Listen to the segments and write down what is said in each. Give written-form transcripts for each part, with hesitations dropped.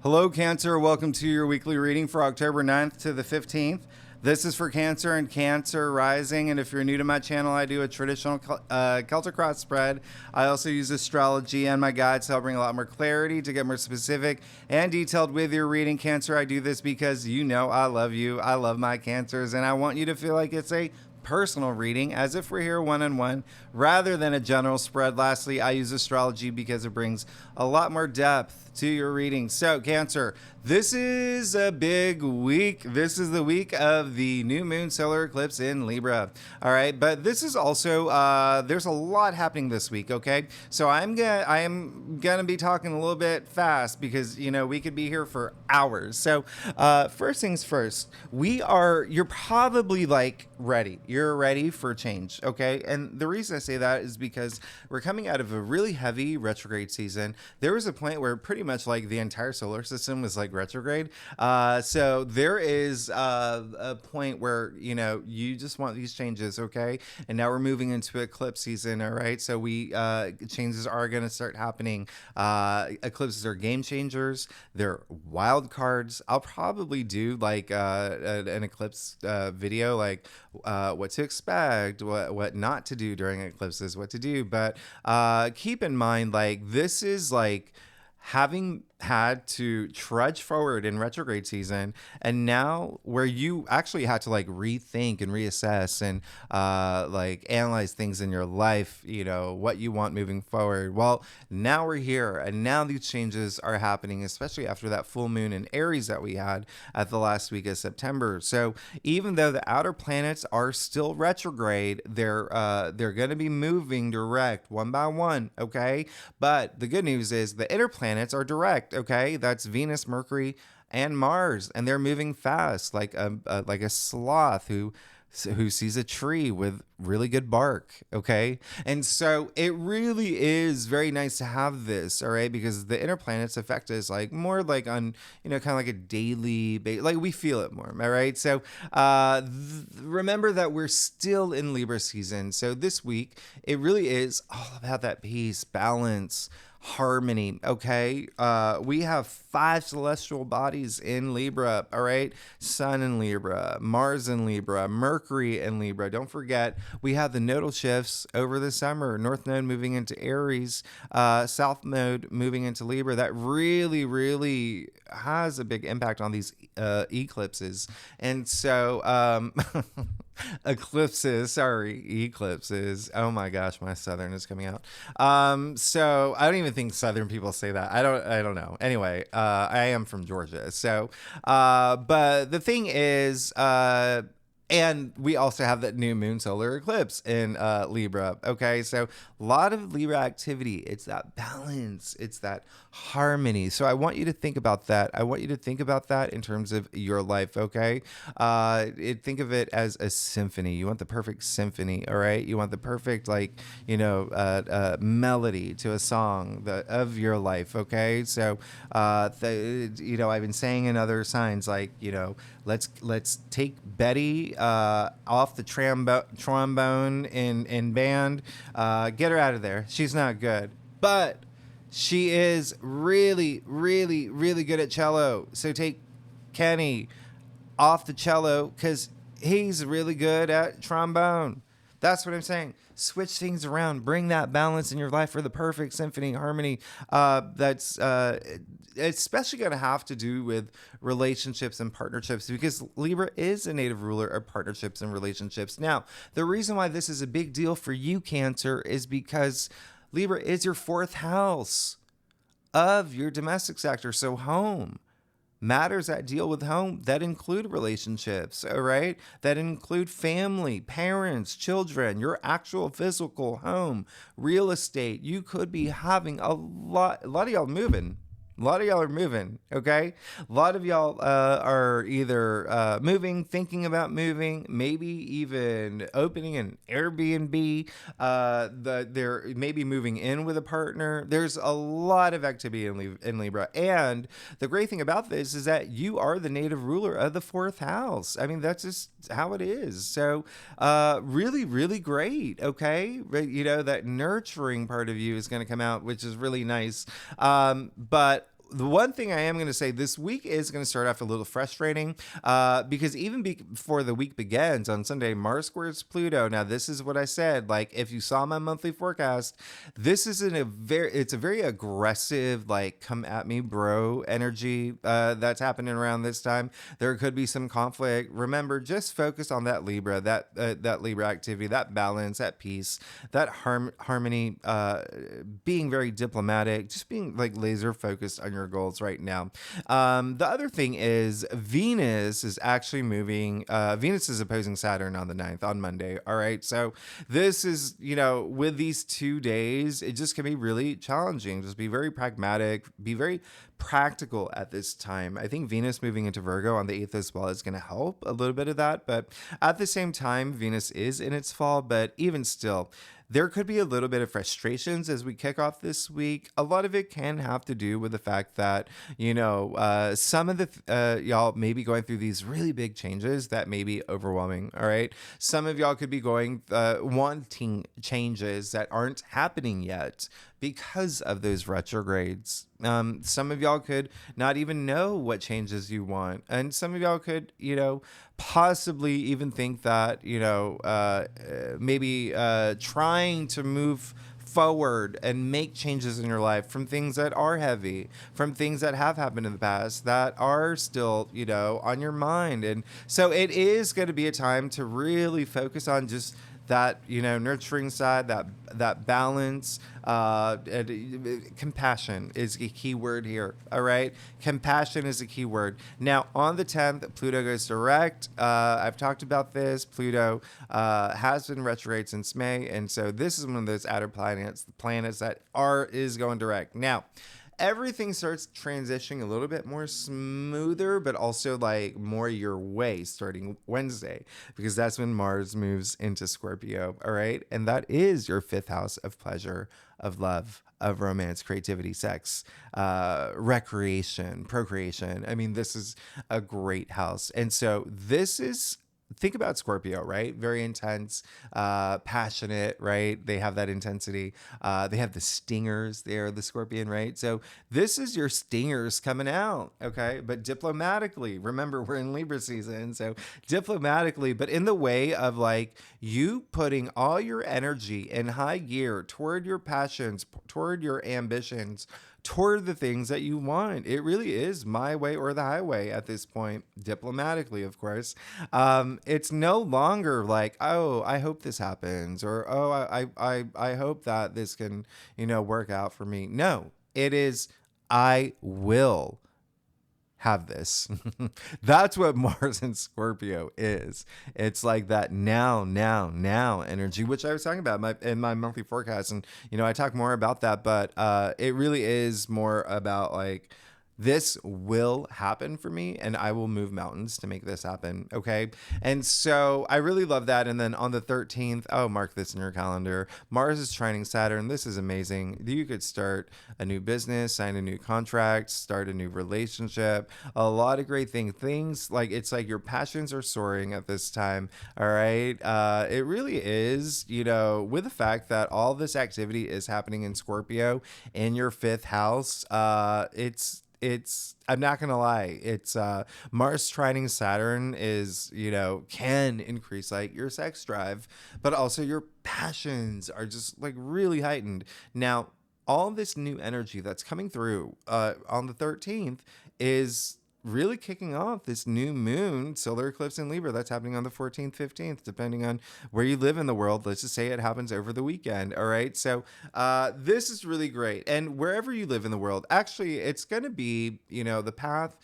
Hello, Cancer. Welcome to your weekly reading for October 9th to the 15th. This is for Cancer and Cancer Rising, and if you're new to my channel, I do a traditional Celtic cross spread. I also use astrology and my guides to help bring a lot more clarity, to get more specific and detailed with your reading. Cancer, I do this because you know I love you, I love my Cancers, and I want you to feel like it's a personal reading, as if we're here one-on-one, rather than a general spread. Lastly, I use astrology because it brings a lot more depth to your reading. So, Cancer, this is a big week. This is the week of the new moon solar eclipse in Libra. All right, but this is also there's a lot happening this week. Okay, so I am gonna be talking a little bit fast because we could be here for hours. So, first things first, you're probably like ready. You're ready for change. Okay, and the reason I say that is because we're coming out of a really heavy retrograde season. There was a point where pretty much like the entire solar system was like retrograde. So there is a point where you just want these changes. Okay, and now we're moving into eclipse season. All right, so changes are going to start happening. Eclipses are game changers. They're wild cards. I'll probably do like an eclipse video, like what to expect, what not to do during eclipses, what to do. But keep in mind, like, this is like having had to trudge forward in retrograde season, and now where you actually had to like rethink and reassess and like analyze things in your life, what you want moving forward. Well, now we're here, and now these changes are happening, especially after that full moon in Aries that we had at the last week of September. So even though the outer planets are still retrograde, they're going to be moving direct one by one. Okay, but the good news is the inner planets are direct. Okay, that's Venus, Mercury, and Mars, and they're moving fast, like a sloth who sees a tree with really good bark. Okay, and so it really is very nice to have this. All right, because the inner planets affect us like more like on kind of like a daily basis, like we feel it more. All right, so remember that we're still in Libra season, so this week it really is all about that peace, balance, harmony. Okay, we have 5 celestial bodies in Libra. All right, Sun in Libra, Mars in Libra, Mercury in Libra. Don't forget, we have the nodal shifts over the summer. North node moving into Aries, South node moving into Libra. That really has a big impact on these eclipses. And so eclipses. Oh my gosh, my Southern is coming out. So I don't even think Southern people say that. I don't know. Anyway, I am from Georgia. So, but the thing is, and we also have that new moon solar eclipse in Libra. Okay, so a lot of Libra activity. It's that balance. It's that harmony. So I want you to think about that. I want you to think about that in terms of your life. Okay, think of it as a symphony. You want the perfect symphony. All right, you want the perfect melody to a song of your life. Okay, so I've been saying in other signs like let's take Betty off the trombone in band. Get her out of there. She's not good. But she is really good at cello. So take Kenny off the cello because he's really good at trombone. That's what I'm saying. Switch things around. Bring that balance in your life for the perfect symphony, harmony. That's especially going to have to do with relationships and partnerships, because Libra is a native ruler of partnerships and relationships. Now, the reason why this is a big deal for you, Cancer, is because Libra is your 4th house of your domestic sector. So home. Matters that deal with home, that include relationships, all right? That include family, parents, children, your actual physical home, real estate. You could be having a lot of y'all moving. A lot of y'all are moving, okay? A lot of y'all are either moving, thinking about moving, maybe even opening an Airbnb. They're maybe moving in with a partner. There's a lot of activity in Libra. And the great thing about this is that you are the native ruler of the 4th house. I mean, that's just how it is. So really great, okay? That nurturing part of you is going to come out, which is really nice. But the one thing I am going to say, this week is going to start off a little frustrating because even before the week begins on Sunday, Mars squares Pluto. Now, this is what I said. Like, if you saw my monthly forecast, this isn't it's a very aggressive, like, come at me, bro energy that's happening around this time. There could be some conflict. Remember, just focus on that Libra, that Libra activity, that balance, that peace, that harmony, being very diplomatic, just being like laser focused on your goals right now. The other thing is Venus is actually moving. Venus is opposing Saturn on the 9th, on Monday. All right. So this is, with these 2 days, it just can be really challenging. Just be very pragmatic, be very practical at this time. I think Venus moving into Virgo on the 8th as well is going to help a little bit of that. But at the same time, Venus is in its fall, but even still, there could be a little bit of frustrations as we kick off this week. A lot of it can have to do with the fact that, some of the y'all may be going through these really big changes that may be overwhelming. All right. Some of y'all could be wanting changes that aren't happening yet because of those retrogrades. Some of y'all could not even know what changes you want. And some of y'all could, possibly even think that, maybe trying to move forward and make changes in your life from things that are heavy, from things that have happened in the past that are still, on your mind. And so it is going to be a time to really focus on just that, nurturing side, that balance. Compassion is a key word here. All right. Compassion is a key word. Now, on the 10th, Pluto goes direct. I've talked about this. Pluto has been retrograde since May. And so this is one of those outer planets that is going direct. Now, everything starts transitioning a little bit more smoother, but also like more your way starting Wednesday, because that's when Mars moves into Scorpio. All right. And that is your 5th house of pleasure, of love, of romance, creativity, sex, recreation, procreation. I mean, this is a great house. And so think about Scorpio, right? Very intense, passionate, right? They have that intensity. They have the stingers there, the Scorpion, right? So this is your stingers coming out, okay? But diplomatically, remember, we're in Libra season. So diplomatically, but in the way of like you putting all your energy in high gear toward your passions, toward your ambitions, toward the things that you want. It really is my way or the highway at this point, diplomatically, of course. It's no longer like, oh, I hope this happens, or oh, I hope that this can, work out for me. No, it is, I will have this. That's what Mars and Scorpio is. It's like that now energy, which I was talking about in my monthly forecast. And, I talk more about that, but it really is more about like, this will happen for me and I will move mountains to make this happen. Okay. And so I really love that. And then on the 13th, mark this in your calendar. Mars is trining Saturn. This is amazing. You could start a new business, sign a new contract, start a new relationship, a lot of great things. Like, it's like your passions are soaring at this time. All right. It really is, with the fact that all this activity is happening in Scorpio in your 5th house. I'm not going to lie. It's Mars trining Saturn is, can increase like your sex drive, but also your passions are just like really heightened. Now, all this new energy that's coming through on the 13th is really kicking off this new moon solar eclipse in Libra that's happening on the 14th, 15th, depending on where you live in the world. Let's just say it happens over the weekend. All right. So this is really great. And wherever you live in the world, actually, it's going to be, the path.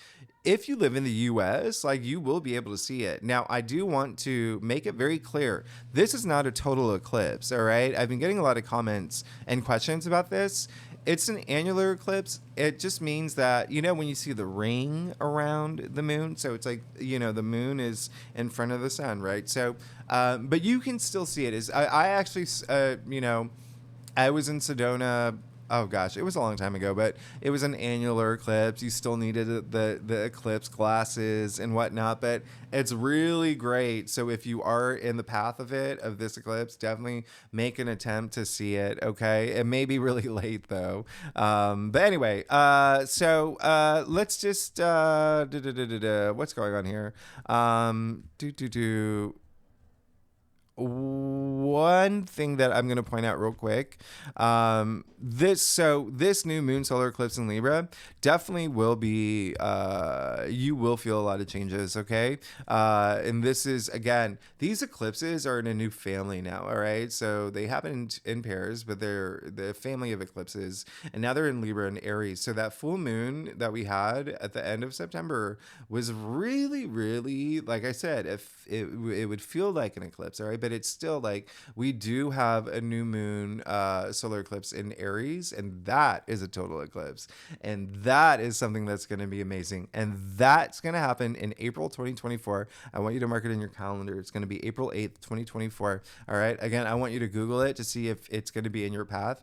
If you live in the US, like, you will be able to see it. Now, I do want to make it very clear. This is not a total eclipse. All right. I've been getting a lot of comments and questions about this. It's an annular eclipse. It just means that, when you see the ring around the moon, so it's like, the moon is in front of the sun, right? So, but you can still see it. I actually, I was in Sedona oh gosh, it was a long time ago, but it was an annular eclipse. You still needed the eclipse glasses and whatnot, but it's really great. So if you are in the path of this eclipse, definitely make an attempt to see it. Okay, it may be really late though. But anyway, let's just what's going on here? Do do do. One thing that I'm going to point out real quick, this new moon solar eclipse in Libra definitely will be, you will feel a lot of changes. Okay. And this is, again, these eclipses are in a new family now. All right. So they happen in pairs, but they're the family of eclipses, and now they're in Libra and Aries. So that full moon that we had at the end of September was really, really, like I said, if it would feel like an eclipse. All right. But it's still like we do have a new moon solar eclipse in Aries, and that is a total eclipse. And that is something that's going to be amazing. And that's going to happen in April 2024. I want you to mark it in your calendar. It's going to be April 8th, 2024. All right. Again, I want you to Google it to see if it's going to be in your path.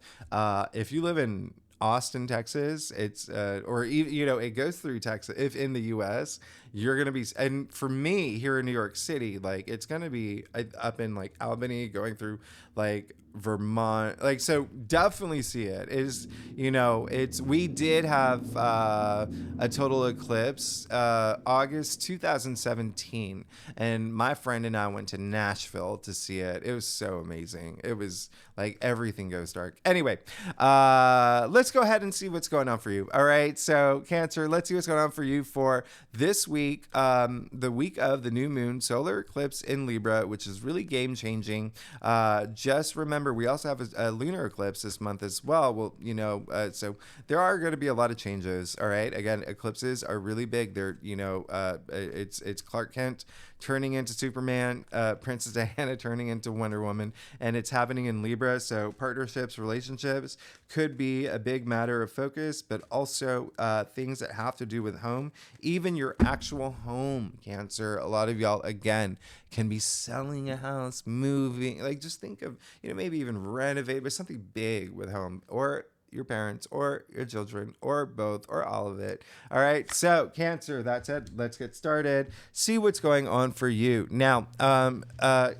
If you live in Austin, Texas, it's or it goes through Texas. If in the U.S., you're gonna be, and for me here in New York City, like it's gonna be up in like Albany, going through like Vermont, like, so definitely see it. We did have a total eclipse August 2017, and my friend and I went to Nashville to see it. It was so amazing. It was like everything goes dark. Anyway, let's go ahead and see what's going on for you. All right, so Cancer, let's see what's going on for you for this week, the week of the new moon solar eclipse in Libra, which is really game changing. Just remember, we also have a lunar eclipse this month as well. Well, so there are going to be a lot of changes. All right, again, eclipses are really big. They're it's Clark Kent turning into Superman, Princess Diana turning into Wonder Woman, and it's happening in Libra. So partnerships, relationships could be a big matter of focus, but also things that have to do with home, even your actual home, Cancer. A lot of y'all, again, can be selling a house, moving, like just think of, maybe even renovate, but something big with home, or your parents or your children or both or all of it. All right. So Cancer, that's it. Let's get started. See what's going on for you. Now, I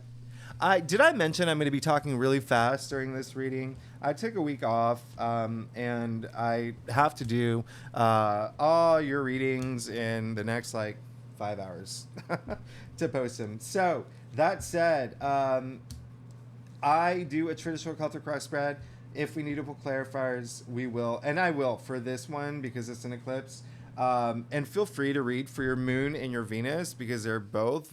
mention I'm going to be talking really fast during this reading. I took a week off, and I have to do all your readings in the next 5 hours to post them. So that said, I do a traditional Celtic cross spread. If we need to put clarifiers, we will. And I will for this one because it's an eclipse. And feel free to read for your moon and your Venus because they're both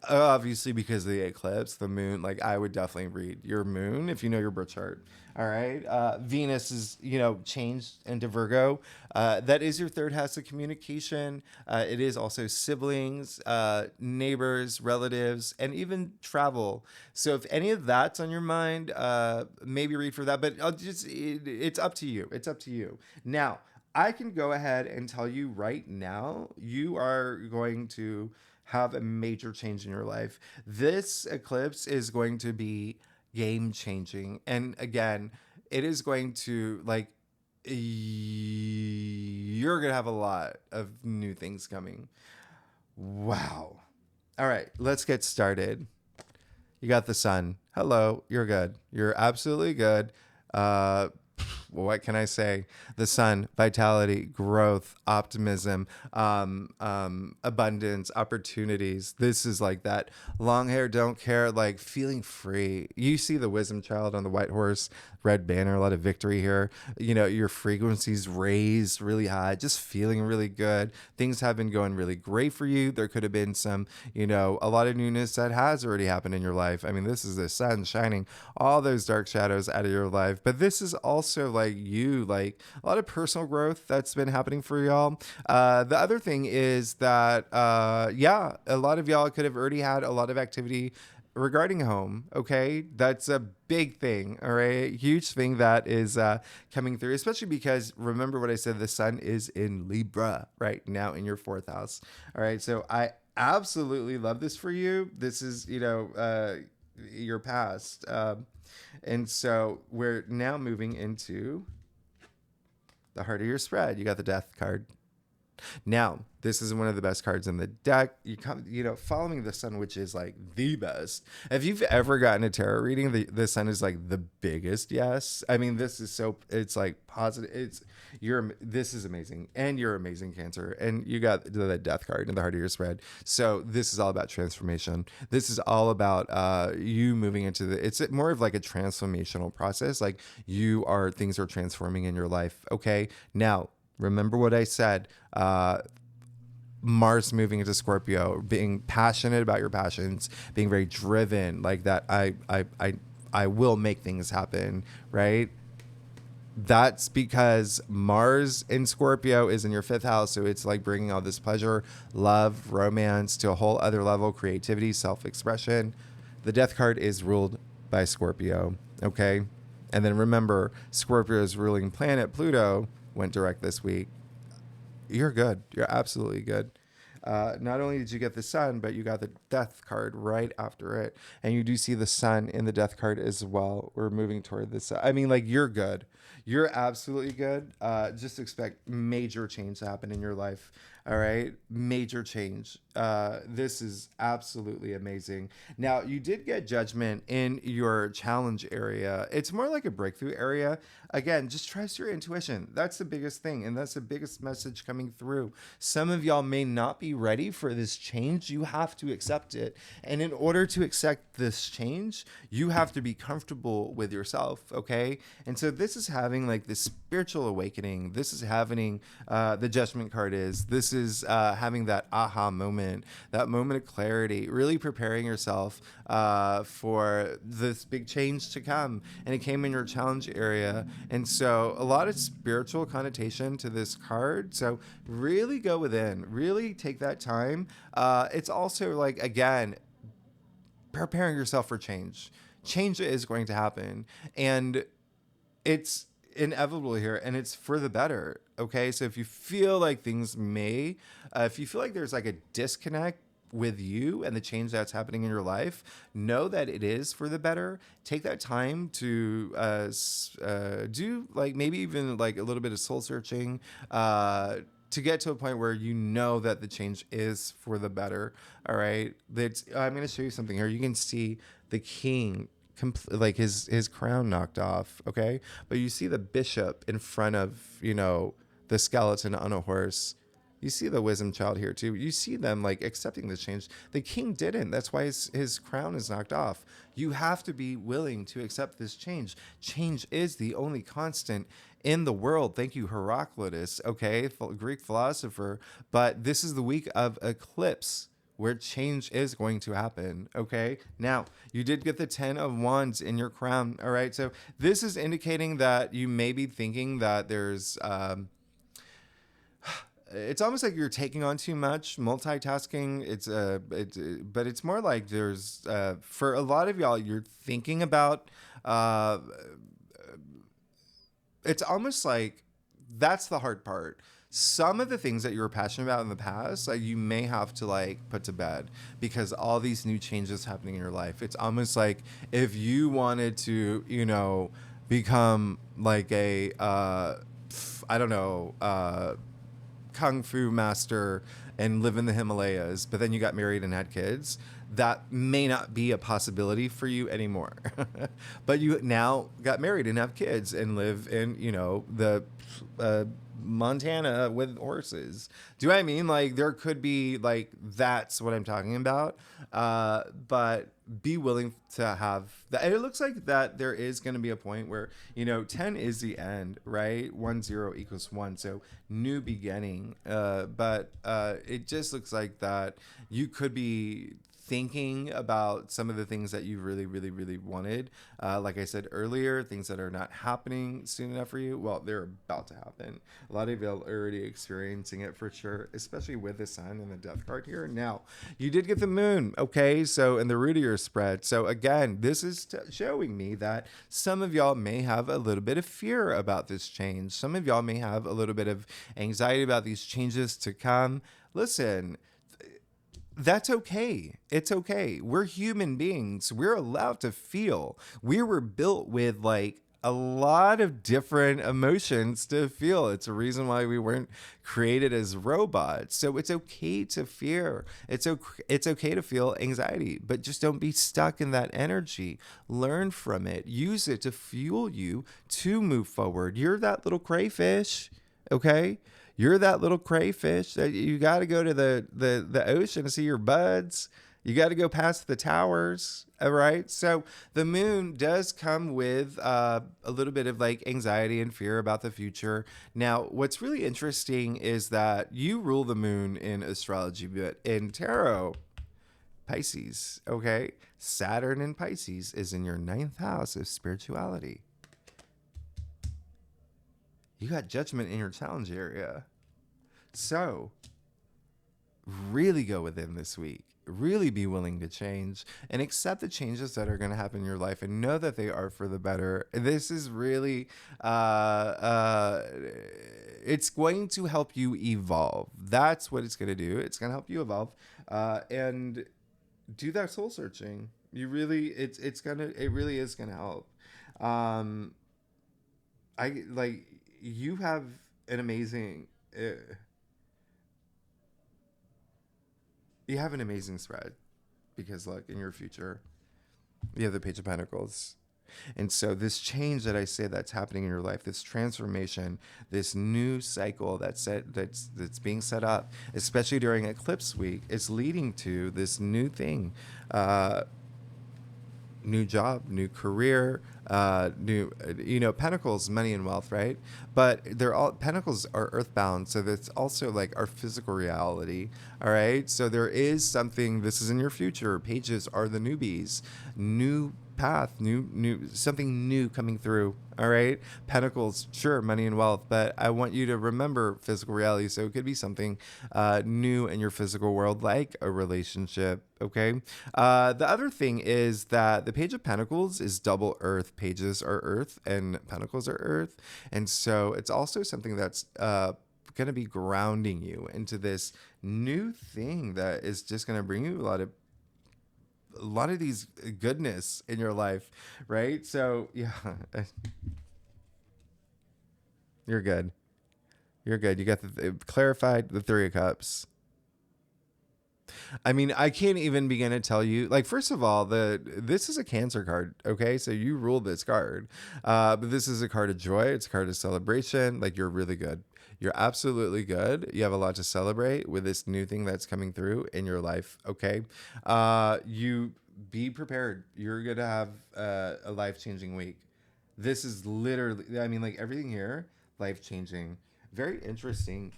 obviously because of the eclipse, the moon, I would definitely read your moon if you know your birth chart. All right. Venus is, changed into Virgo. That is your third house of communication. It is also siblings, neighbors, relatives, and even travel. So if any of that's on your mind, maybe read for that. But it's up to you. It's up to you. Now, I can go ahead and tell you right now, you are going to have a major change in your life. This eclipse is going to be game changing. And again, it is going to you're going to have a lot of new things coming. Wow. All right, let's get started. You got the sun. Hello, you're good. You're absolutely good. What can I say? The sun, vitality, growth, optimism, abundance, opportunities. This is like that long hair, don't care, feeling free. You see the wisdom child on the white horse, red banner, a lot of victory here. Your frequencies raised really high, just feeling really good. Things have been going really great for you. There could have been some, a lot of newness that has already happened in your life. I mean, this is the sun shining all those dark shadows out of your life. But this is also a lot of personal growth that's been happening for y'all. The other thing is that, a lot of y'all could have already had a lot of activity regarding home. Okay. That's a big thing. All right. Huge thing that is coming through, especially because remember what I said, the sun is in Libra right now in your fourth house. All right. So I absolutely love this for you. This is, your past. And so we're now moving into the heart of your spread. You got the Death card. Now, this is one of the best cards in the deck. Following the sun, which is like the best. If you've ever gotten a tarot reading, the sun is like the biggest yes. I mean, this is it's like positive. This is amazing. And you're amazing, Cancer. And you got the Death card in the heart of your spread. So this is all about transformation. This is all about you moving into it's more of like a transformational process. Like things are transforming in your life. Okay. Now, remember what I said. Mars moving into Scorpio, being passionate about your passions, being very driven, like that. I will make things happen, right? That's because Mars in Scorpio is in your 5th house. So it's like bringing all this pleasure, love, romance to a whole other level, creativity, self-expression. The Death card is ruled by Scorpio. Okay. And then remember, Scorpio's ruling planet, Pluto, went direct this week. You're good. You're absolutely good. Not only did you get the sun, but you got the Death card right after it. And you do see the sun in the Death card as well. We're moving toward this. I mean, like, you're good. You're absolutely good. Just expect major change to happen in your life. All right. Major change. This is absolutely amazing. Now, you did get Judgment in your challenge area. It's more like a breakthrough area. Again, just trust your intuition. That's the biggest thing. And that's the biggest message coming through. Some of y'all may not be ready for this change. You have to accept it. And in order to accept this change, you have to be comfortable with yourself. Okay. And so this is having like this spiritual awakening. This is having the Judgment card this is having that aha moment, that moment of clarity, really preparing yourself for this big change to come. And it came in your challenge area. And so a lot of spiritual connotation to this card. So really go within, really take that time. It's also like, again, preparing yourself for change. Change is going to happen. And it's inevitable here, and it's for the better. Okay. So if you feel like if you feel like there's like a disconnect with you and the change that's happening in your life, know that it is for the better. Take that time to do like maybe even like a little bit of soul searching, to get to a point where you know that the change is for the better. All right. I'm going to show you something here. You can see the king, like his crown knocked off. Okay. But you see the bishop in front of, the skeleton on a horse. You see the wisdom child here too. You see them like accepting this change. The king didn't. That's why his crown is knocked off. You have to be willing to accept this change. Change is the only constant in the world. Thank you, Heraclitus. Okay, Greek philosopher. But this is the week of eclipse, where change is going to happen. Okay. Now, you did get the 10 of Wands in your crown. All right. So this is indicating that you may be thinking that there's, it's almost like you're taking on too much multitasking. But it's more like there's, for a lot of y'all, you're thinking about, it's almost like that's the hard part. Some of the things that you were passionate about in the past, like you may have to like put to bed because all these new changes happening in your life. It's almost like if you wanted to, become like a, kung fu master and live in the Himalayas, but then you got married and had kids, that may not be a possibility for you anymore. But you now got married and have kids and live in, the Montana with horses. Do I mean like there could be like that's what I'm talking about? But be willing to have that. And it looks like that there is going to be a point where 10 is the end, right? 1 0 equals 1, so new beginning. But it just looks like that you could be thinking about some of the things that you really, really, really wanted. Like I said earlier, things that are not happening soon enough for you. Well, they're about to happen. A lot of you are already experiencing it for sure, especially with the sun and the Death card here. Now, you did get the moon. Okay. So in the root of your spread. So again, this is showing me that some of y'all may have a little bit of fear about this change. Some of y'all may have a little bit of anxiety about these changes to come. Listen, That's okay. It's okay. We're human beings. We're allowed to feel. We were built with like a lot of different emotions to feel. It's a reason why we weren't created as robots. So it's okay to fear. It's okay to feel anxiety, but just don't be stuck in that energy. Learn from it. Use it to fuel you to move forward. You're that little crayfish, okay? You're that little crayfish that you got to go to the ocean to see your buds. You got to go past the towers. All right. So the moon does come with a little bit of like anxiety and fear about the future. Now, what's really interesting is that you rule the moon in astrology, but in tarot, Pisces, okay? Saturn in Pisces is in your ninth house of spirituality. You got judgment in your challenge area. So really go within this week. Really be willing to change and accept the changes that are going to happen in your life and know that they are for the better. This is really, it's going to help you evolve. That's what it's going to do. It's going to help you evolve and do that soul searching. You really, it really is going to help. You have an amazing, you have an amazing spread because look, in your future, you have the Page of Pentacles. And so this change that I say that's happening in your life, this transformation, this new cycle that's being set up, especially during eclipse week, is leading to this new thing. New job, new career, new, pentacles, money and wealth, right? But pentacles are earthbound. So that's also like our physical reality. All right. So there is something, this is in your future. Pages are the newbies, new path, something new coming through. All right. Pentacles, sure, money and wealth, but I want you to remember physical reality. So it could be something new in your physical world, like a relationship. Okay. The other thing is that the Page of Pentacles is double earth. Pages are earth and pentacles are earth. And so it's also something that's going to be grounding you into this new thing that is just going to bring you a lot of these goodness in your life, right? So yeah, you're good. You're good. You got clarified the Three of Cups. I mean, I can't even begin to tell you. Like, first of all, this is a Cancer card, okay? So you rule this card, but this is a card of joy. It's a card of celebration. Like, you're really good. You're absolutely good. You have a lot to celebrate with this new thing that's coming through in your life, okay? You be prepared. You're gonna have a life-changing week. This is literally, I mean, like everything here, life-changing. Very interesting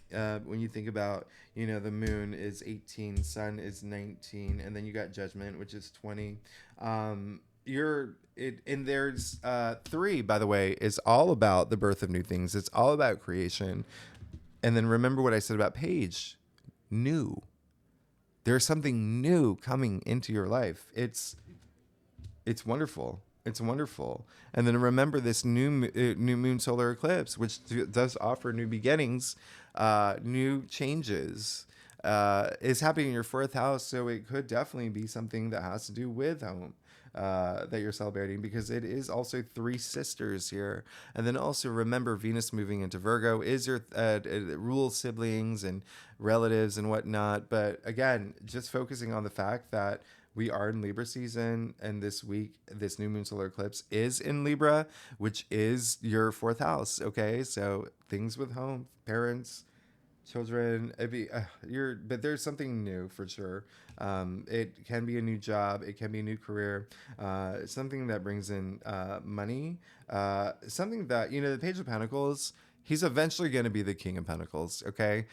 when you think about, the moon is 18, sun is 19, and then you got judgment, which is 20. And there's 3, by the way, is all about the birth of new things. It's all about creation. And then remember what I said about Page, new. There's something new coming into your life. It's wonderful. It's wonderful. And then remember this new moon solar eclipse, which does offer new beginnings, new changes, is happening in your 4th house. So it could definitely be something that has to do with home that you're celebrating, because it is also 3 sisters here. And then also remember Venus moving into Virgo is your rules siblings and relatives and whatnot. But again, just focusing on the fact that we are in Libra season, and this week, this new moon solar eclipse is in Libra, which is your 4th house. Okay, so things with home, parents, children, but there's something new for sure. It can be a new job, it can be a new career, something that brings in money, something that the Page of Pentacles. He's eventually going to be the King of Pentacles, okay?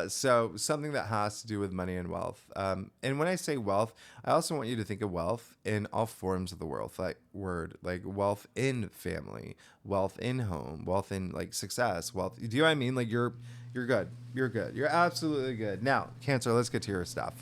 So something that has to do with money and wealth. And when I say wealth, I also want you to think of wealth in all forms of the wealth, like wealth in family, wealth in home, wealth in like success, wealth. Do you know what I mean? Like you're good. You're good. You're absolutely good. Now, Cancer, let's get to your stuff.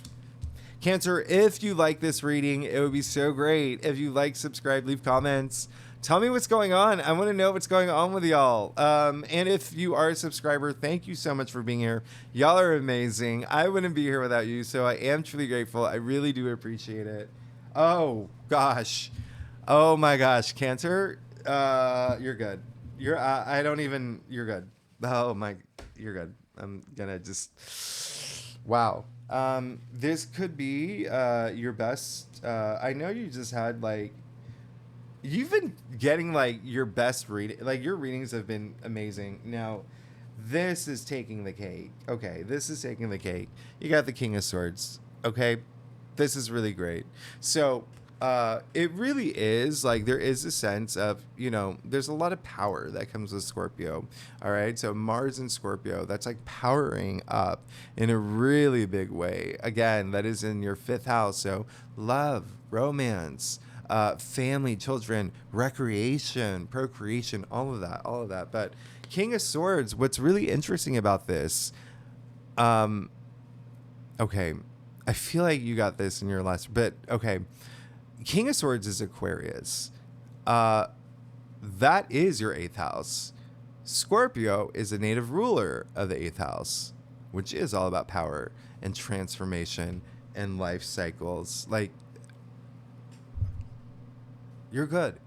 Cancer, if you like this reading, it would be so great if you like, subscribe, leave comments, Tell me what's going on. I want to know what's going on with y'all. And if you are a subscriber, thank you so much for being here. Y'all are amazing. I wouldn't be here without you, so I am truly grateful. I really do appreciate it. Oh, gosh. Oh, my gosh. Cancer, you're good. I don't even, you're good. Oh, my, you're good. I'm going to just, wow. This could be your best. I know you just had, like, you've been getting like your best reading, like your readings have been amazing. Now, this is taking the cake. Okay, this is taking the cake. You got the King of Swords. Okay, this is really great. So, it really is like there is a sense of, you know, there's a lot of power that comes with Scorpio. All right, so Mars and Scorpio, that's like powering up in a really big way. Again, that is in your 5th house. So, love, romance. Family, children, recreation, procreation, all of that. But King of Swords, what's really interesting about this, okay, I feel like you got this in your last, but okay, King of Swords is Aquarius. That is your 8th house. Scorpio is a native ruler of the 8th house, which is all about power and transformation and life cycles. Like, you're good.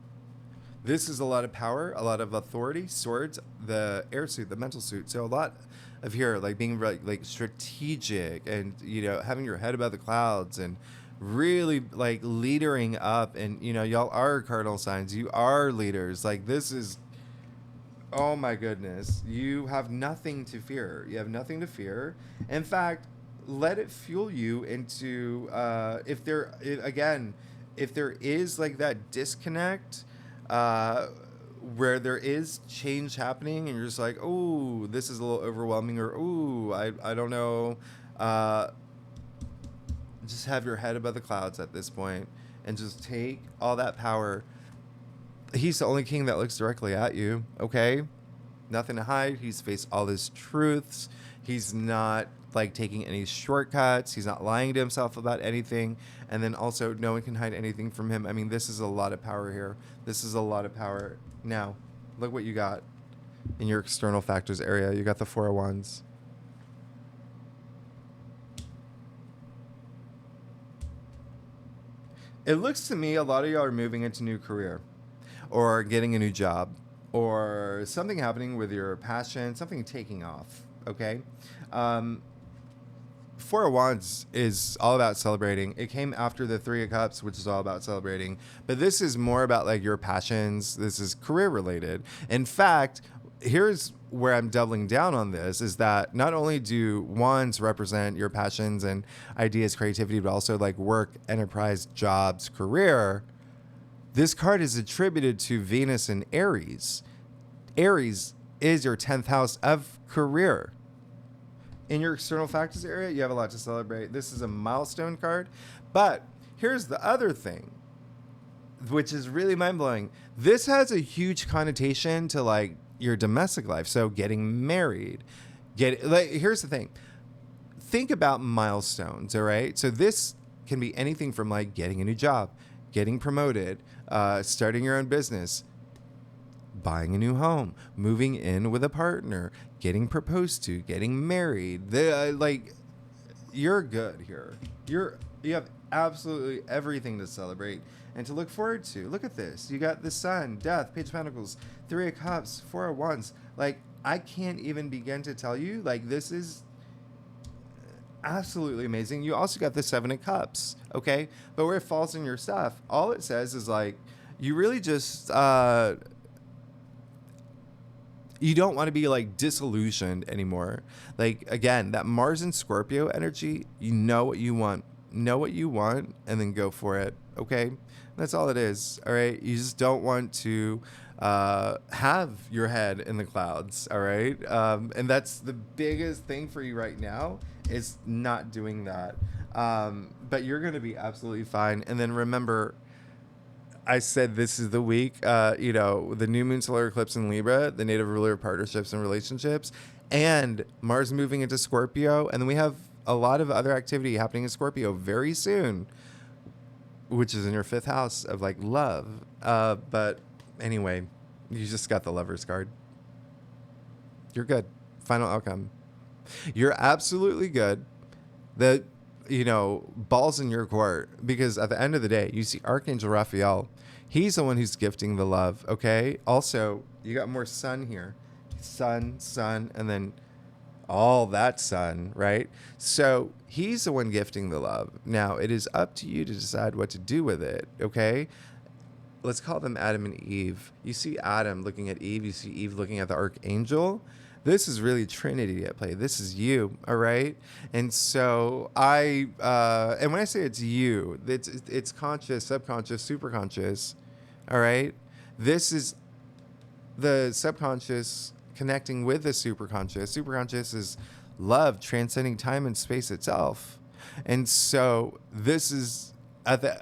This is a lot of power, a lot of authority, swords, the air suit, the mental suit. So a lot of here, like being like strategic and, you know, having your head above the clouds and really like leadering up. And, you know, y'all are cardinal signs. You are leaders. Like this is, oh my goodness. You have nothing to fear. You have nothing to fear. In fact, let it fuel you into, if there is like that disconnect where there is change happening and you're just like, oh, this is a little overwhelming, or oh, I don't know, just have your head above the clouds at this point and just take all that power. He's the only king that looks directly at you, okay? Nothing to hide. He's faced all his truths. He's not like taking any shortcuts. He's not lying to himself about anything. And then also no one can hide anything from him. I mean, this is a lot of power here. This is a lot of power. Now, look what you got in your external factors area. You got the 4 of Wands. It looks to me a lot of y'all are moving into a new career or getting a new job or something happening with your passion, something taking off, okay? 4 of Wands is all about celebrating. It came after the 3 of Cups, which is all about celebrating. But this is more about like your passions. This is career related. In fact, here's where I'm doubling down on this is that not only do wands represent your passions and ideas, creativity, but also like work, enterprise, jobs, career. This card is attributed to Venus and Aries. Aries is your 10th house of career. In your external factors area, you have a lot to celebrate. This is a milestone card. But here's the other thing, which is really mind-blowing. This has a huge connotation to like your domestic life. So getting married. Here's the thing. Think about milestones, all right? So this can be anything from like getting a new job, getting promoted, starting your own business, buying a new home, moving in with a partner, getting proposed to, getting married. You're good here. You have absolutely everything to celebrate and to look forward to. Look at this. You got the Sun, Death, Page of Pentacles, 3 of Cups, 4 of Wands. Like, I can't even begin to tell you. Like, this is absolutely amazing. You also got the 7 of Cups, okay? But where it falls in your stuff, all it says is, like, you really just... you don't want to be like disillusioned anymore. Like, again, that Mars and Scorpio energy, you know what you want. Know what you want and then go for it. Okay? That's all it is. All right? You just don't want to have your head in the clouds. All right? And that's the biggest thing for you right now is not doing that. But you're going to be absolutely fine. And then remember, I said this is the week, the new moon solar eclipse in Libra, the native ruler of partnerships and relationships, and Mars moving into Scorpio. And then we have a lot of other activity happening in Scorpio very soon, which is in your 5th house of like love. But Anyway, you just got the Lover's card. You're good. Final outcome. You're absolutely good. The, balls in your court, because at the end of the day, you see Archangel Raphael. He's the one who's gifting the love, okay? Also, you got more sun here. Sun, and then all that sun, right? So he's the one gifting the love. Now, it is up to you to decide what to do with it, okay? Let's call them Adam and Eve. You see Adam looking at Eve. You see Eve looking at the Archangel. This is really Trinity at play. This is you, all right? And so and when I say it's you, it's conscious, subconscious, superconscious, all right? This is the subconscious connecting with the superconscious. Superconscious is love transcending time and space itself. And so this is,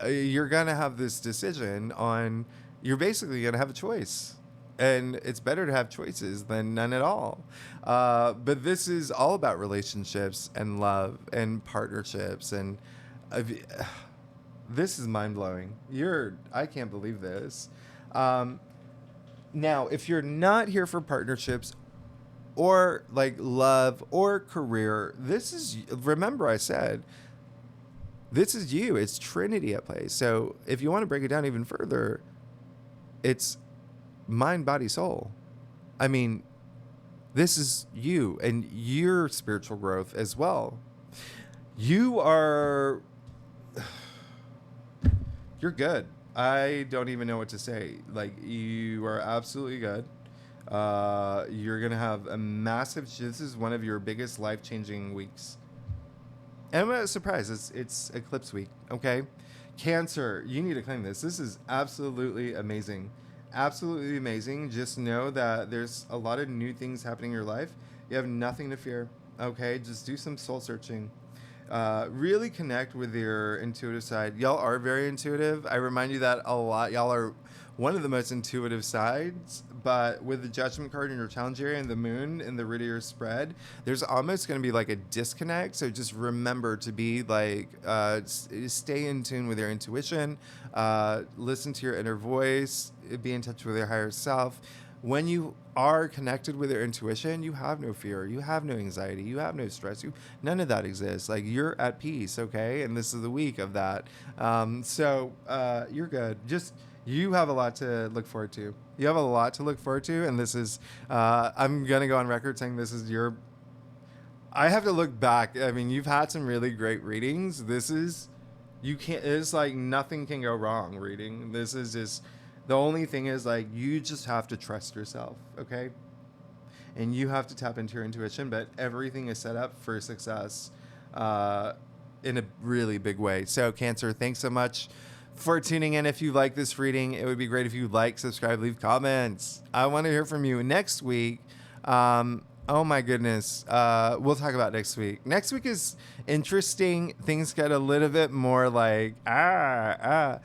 you're going to have this decision on, you're basically going to have a choice. And it's better to have choices than none at all. But this is all about relationships and love and partnerships. And this is mind-blowing. I can't believe this. Now, if you're not here for partnerships or like love or career, remember I said, this is you. It's Trinity at play. So if you want to break it down even further, it's mind, body, soul. I mean, this is you and your spiritual growth as well. You're good. I don't even know what to say. Like, you are absolutely good. You're going to have a massive, this is one of your biggest life-changing weeks. And I'm not surprised. It's eclipse week, okay? Cancer, you need to claim this. This is absolutely amazing. Absolutely amazing. Just know that there's a lot of new things happening in your life. You have nothing to fear, okay? Just do some soul searching. Really connect with your intuitive side. Y'all are very intuitive. I remind you that a lot. Y'all are one of the most intuitive sides, but with the Judgment card in your challenge area and the moon in the root of your spread, there's almost going to be like a disconnect. So just remember to be like, stay in tune with your intuition, listen to your inner voice, be in touch with your higher self. When you are connected with your intuition, you have no fear, you have no anxiety, you have no stress, none of that exists. Like, you're at peace, okay? And this is the week of that. So you're good. You have a lot to look forward to. You have a lot to look forward to, and this is, I'm going to go on record saying this is I have to look back. I mean, you've had some really great readings. It's like nothing can go wrong reading. This is just, the only thing is, like, you just have to trust yourself, okay? And you have to tap into your intuition, but everything is set up for success in a really big way. So, Cancer, thanks so much for tuning in. If you like this reading, it would be great if you like, subscribe, leave comments. I want to hear from you next week. Oh my goodness. We'll talk about next week. Next week is interesting. Things get a little bit more like, but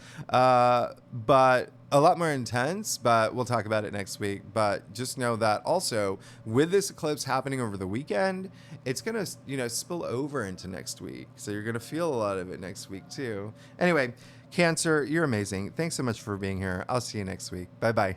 a lot more intense, but we'll talk about it next week. But just know that also with this eclipse happening over the weekend, it's going to, spill over into next week. So you're going to feel a lot of it next week too. Anyway, Cancer, you're amazing. Thanks so much for being here. I'll see you next week. Bye-bye.